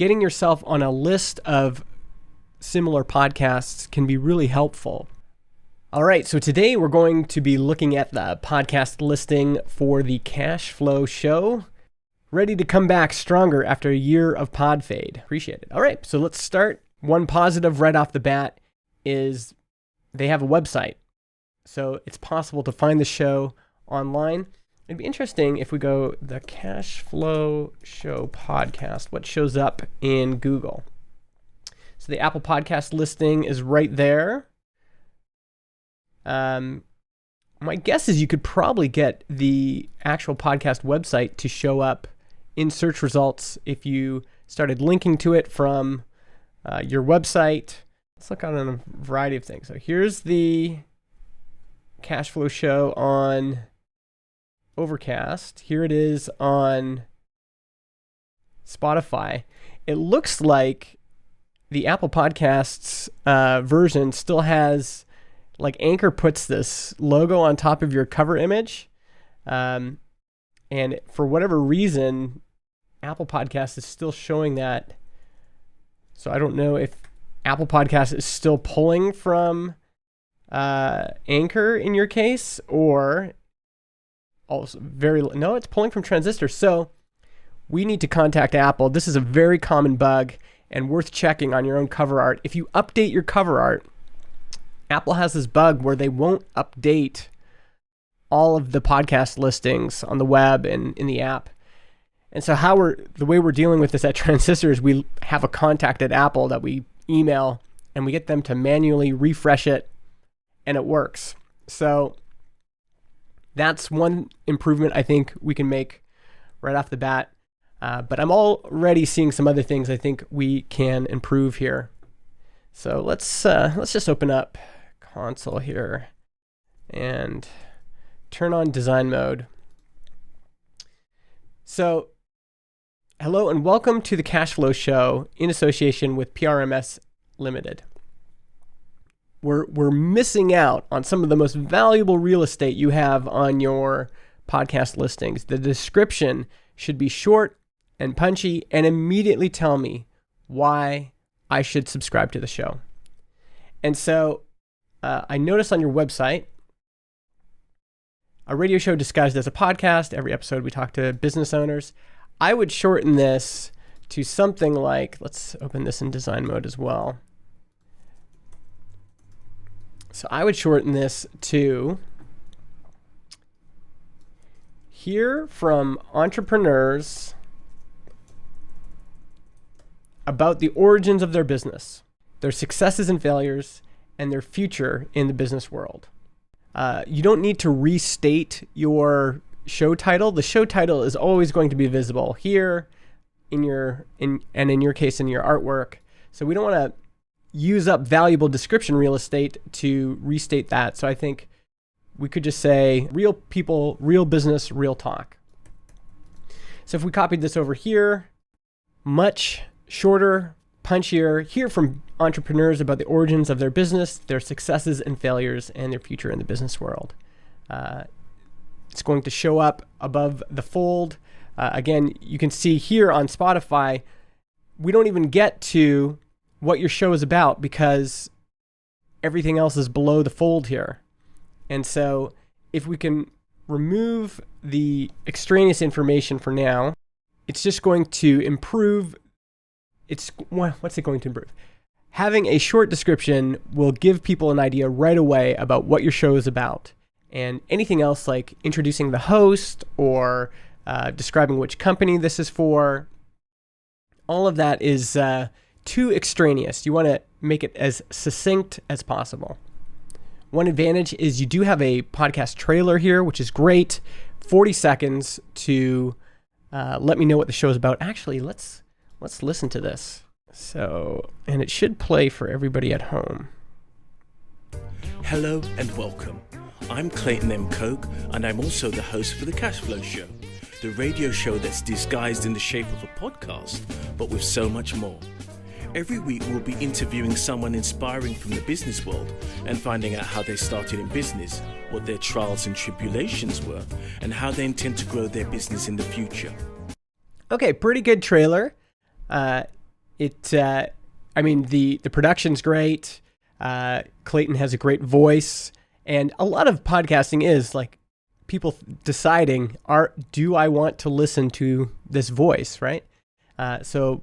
getting yourself on a list of similar podcasts can be really helpful. All right, so today we're going to be looking at the podcast listing for the Cashflow Show. Ready to come back stronger after a year of pod fade. Appreciate it. All right, so let's start. One positive right off the bat is they have a website. So it's possible to find the show online. It'd be interesting if we go the Cashflow Show podcast, what shows up in Google. So the Apple Podcast listing is right there. My guess is you could probably get the actual podcast website to show up in search results if you started linking to it from your website. Let's look on a variety of things. So here's the Cashflow Show on Overcast. Here it is on Spotify. It looks like the Apple Podcasts version still has, like, Anchor puts this logo on top of your cover image. And for whatever reason, Apple Podcasts is still showing that. So I don't know if Apple Podcasts is still pulling from Anchor in your case, or also no, it's pulling from Transistor. So we need to contact Apple. This is a very common bug and worth checking on your own cover art. If you update your cover art, Apple has this bug where they won't update all of the podcast listings on the web and in the app. And so the way we're dealing with this at Transistor is we have a contact at Apple that we email and we get them to manually refresh it, and it works. So that's one improvement I think we can make right off the bat. But I'm already seeing some other things I think we can improve here. So let's just open up console here and turn on design mode. So hello and welcome to the Cashflow Show in association with PRMS Limited. We're missing out on some of the most valuable real estate you have on your podcast listings. The description should be short and punchy and immediately tell me why I should subscribe to the show. And so I noticed on your website, a radio show disguised as a podcast. Every episode we talk to business owners. I would shorten this to something like, let's open this in design mode as well. So I would shorten this to hear from entrepreneurs about the origins of their business, their successes and failures, and their future in the business world. You don't need to restate your show title. The show title is always going to be visible here in your case in your artwork. So we don't want to use up valuable description real estate to restate that. So I think we could just say real people, real business, real talk. So if we copied this over here, much shorter, punchier, hear from entrepreneurs about the origins of their business, their successes and failures, and their future in the business world. It's going to show up above the fold. Again, you can see here on Spotify, we don't even get to what your show is about because everything else is below the fold here. And so if we can remove the extraneous information for now, it's just going to improve. What's it going to improve? Having a short description will give people an idea right away about what your show is about. And anything else like introducing the host or describing which company this is for, all of that is too extraneous. You want to make it as succinct as possible. One advantage is you do have a podcast trailer here, which is great. 40 seconds to let me know what the show is about. Actually, let's listen to this. So, and it should play for everybody at home. Hello and welcome. I'm Clayton M. Koch, and I'm also the host for the Cashflow Show, the radio show that's disguised in the shape of a podcast, but with so much more. Every week we'll be interviewing someone inspiring from the business world and finding out how they started in business, what their trials and tribulations were, and how they intend to grow their business in the future. Okay, pretty good trailer. The production's great. Clayton has a great voice, and a lot of podcasting is like people deciding, do I want to listen to this voice, right? So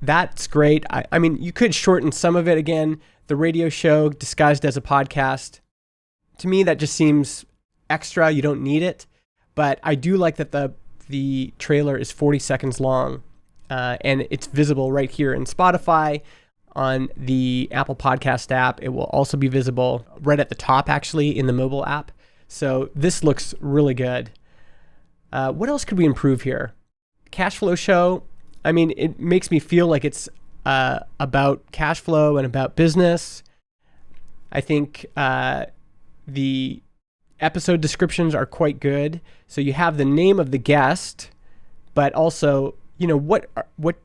that's great. I mean, you could shorten some of it. Again, the radio show disguised as a podcast. To me, that just seems extra. You don't need it. But I do like that the trailer is 40 seconds long, and it's visible right here in Spotify. On the Apple Podcast app, it will also be visible right at the top, actually, in the mobile app. So this looks really good. What else could we improve here? Cashflow Show. I mean, it makes me feel like it's about cash flow and about business. I think the episode descriptions are quite good. So you have the name of the guest, but also, what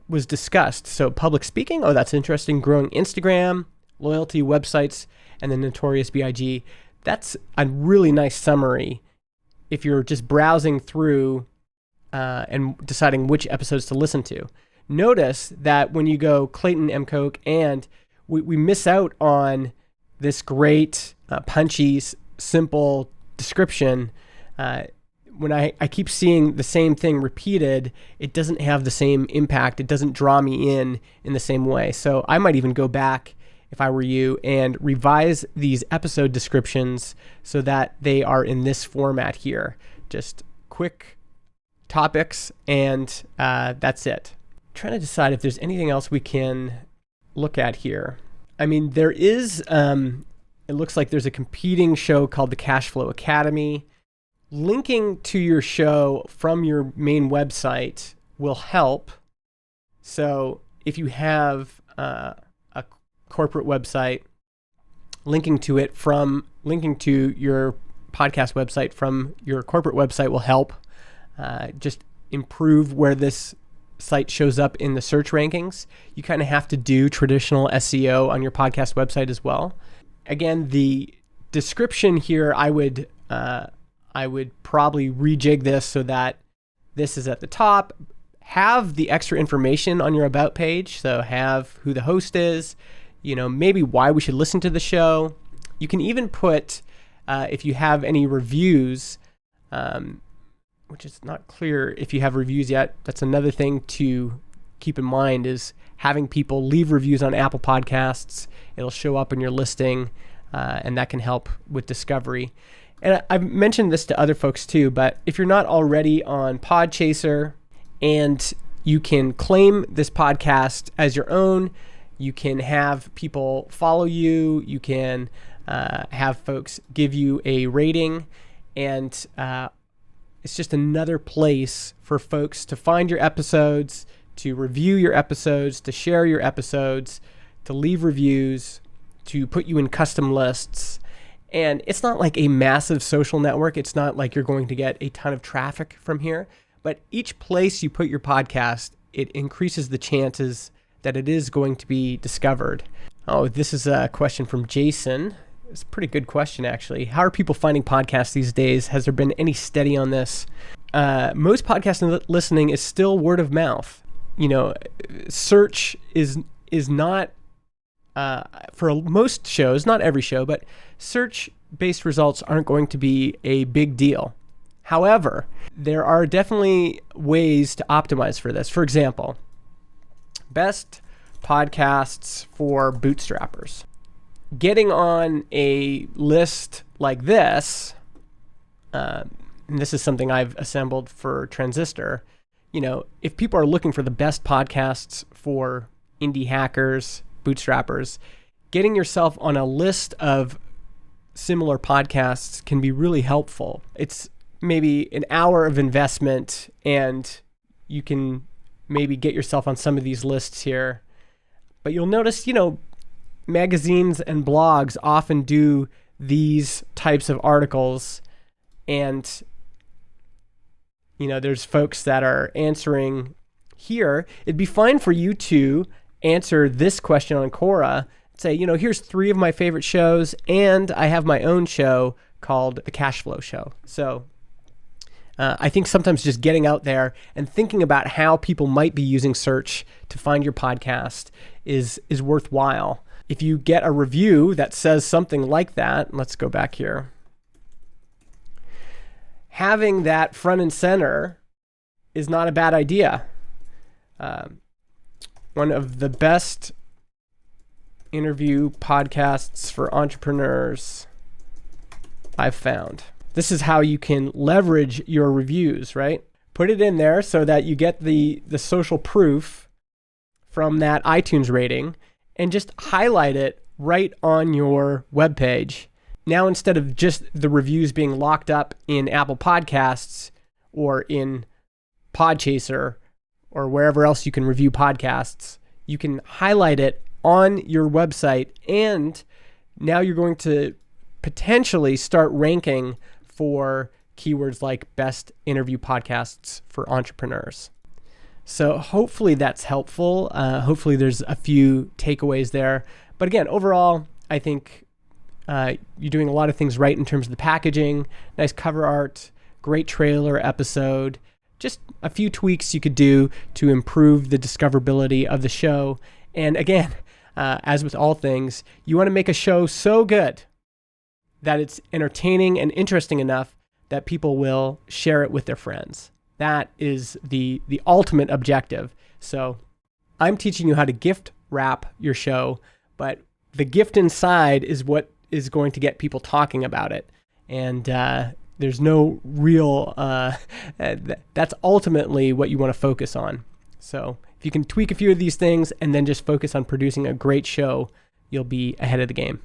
was discussed. So public speaking, that's interesting. Growing Instagram, loyalty, websites, and the Notorious B.I.G. That's a really nice summary if you're just browsing through and deciding which episodes to listen to. Notice that when you go Clayton M. Koch, and we miss out on this great, punchy, simple description. When I keep seeing the same thing repeated, it doesn't have the same impact. It doesn't draw me in the same way. So I might even go back, if I were you, and revise these episode descriptions so that they are in this format here. Just quick topics, and that's it. I'm trying to decide if there's anything else we can look at here. I mean, there is, it looks like there's a competing show called the Cashflow Academy. Linking to your show from your main website will help. So if you have a corporate website, linking to your podcast website from your corporate website will help. Just improve where this site shows up in the search rankings. You kind of have to do traditional SEO on your podcast website as well. Again, the description here, I would probably rejig this so that this is at the top. Have the extra information on your about page. So have who the host is, maybe why we should listen to the show. You can even put, if you have any reviews, which is not clear if you have reviews yet. That's another thing to keep in mind, is having people leave reviews on Apple Podcasts. It'll show up in your listing, and that can help with discovery. And I've mentioned this to other folks too, but if you're not already on Podchaser and you can claim this podcast as your own, you can have people follow you, you can have folks give you a rating, and it's just another place for folks to find your episodes, to review your episodes, to share your episodes, to leave reviews, to put you in custom lists. And it's not like a massive social network. It's not like you're going to get a ton of traffic from here. But each place you put your podcast, it increases the chances that it is going to be discovered. Oh, this is a question from Jason. It's a pretty good question, actually. How are people finding podcasts these days? Has there been any study on this? Most podcast listening is still word of mouth. Search is not, for most shows, not every show, but search-based results aren't going to be a big deal. However, there are definitely ways to optimize for this. For example, best podcasts for bootstrappers. Getting on a list like this, and this is something I've assembled for Transistor, if people are looking for the best podcasts for indie hackers, bootstrappers, getting yourself on a list of similar podcasts can be really helpful. It's maybe an hour of investment, and you can maybe get yourself on some of these lists here. But you'll notice, magazines and blogs often do these types of articles, and there's folks that are answering here. It'd be fine for you to answer this question on Quora. Say, here's 3 of my favorite shows, and I have my own show called the Cashflow Show. So I think sometimes just getting out there and thinking about how people might be using search to find your podcast is worthwhile. If you get a review that says something like that, let's go back here. Having that front and center is not a bad idea. One of the best interview podcasts for entrepreneurs I've found. This is how you can leverage your reviews, right? Put it in there so that you get the social proof from that iTunes rating and just highlight it right on your webpage. Now, instead of just the reviews being locked up in Apple Podcasts or in Podchaser or wherever else you can review podcasts, you can highlight it on your website, and now you're going to potentially start ranking for keywords like best interview podcasts for entrepreneurs. So hopefully that's helpful. Hopefully there's a few takeaways there. But again, overall, I think you're doing a lot of things right in terms of the packaging, nice cover art, great trailer episode, just a few tweaks you could do to improve the discoverability of the show. And again, as with all things, you want to make a show so good that it's entertaining and interesting enough that people will share it with their friends. That is the ultimate objective. So I'm teaching you how to gift wrap your show, but the gift inside is what is going to get people talking about it. And there's no real, that's ultimately what you want to focus on. So if you can tweak a few of these things and then just focus on producing a great show, you'll be ahead of the game.